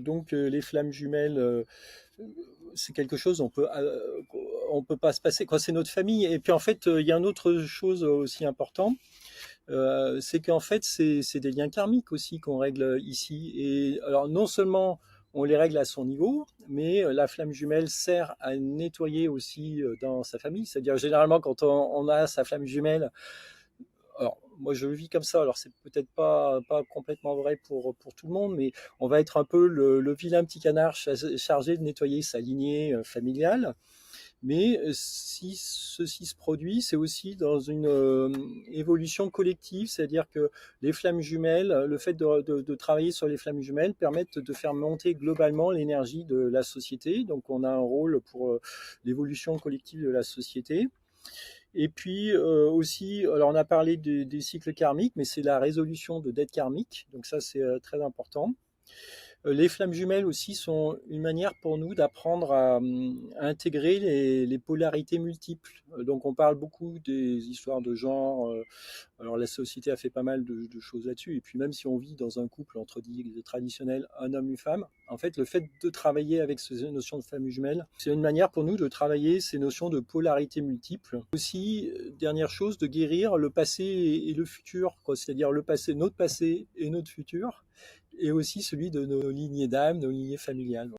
Donc les flammes jumelles, c'est quelque chose on peut pas se passer. Quoi, c'est notre famille. Et puis en fait, il y a une autre chose aussi importante, c'est qu'en fait, c'est des liens karmiques aussi qu'on règle ici. Et alors non seulement on les règle à son niveau, mais la flamme jumelle sert à nettoyer aussi dans sa famille. C'est-à-dire généralement quand on a sa flamme jumelle, alors moi je le vis comme ça, alors c'est peut-être pas complètement vrai pour tout le monde, mais on va être un peu le vilain petit canard chargé de nettoyer sa lignée familiale. Mais si ceci se produit, c'est aussi dans une évolution collective, c'est-à-dire que les flammes jumelles, le fait de travailler sur les flammes jumelles permettent de faire monter globalement l'énergie de la société. Donc on a un rôle pour l'évolution collective de la société. Et puis aussi, alors on a parlé des cycles karmiques, mais c'est la résolution de dettes karmiques. Donc ça, c'est très important. Les flammes jumelles aussi sont une manière pour nous d'apprendre à intégrer les polarités multiples. Donc on parle beaucoup des histoires de genre. Alors la société a fait pas mal de choses là-dessus. Et puis même si on vit dans un couple entre dits traditionnels, un homme, une femme, en fait le fait de travailler avec ces notions de flammes jumelles, c'est une manière pour nous de travailler ces notions de polarité multiples. Aussi, dernière chose, de guérir le passé et le futur, quoi. C'est-à-dire le passé, notre passé et notre futur, et aussi celui de nos lignées d'âme, nos lignées familiales.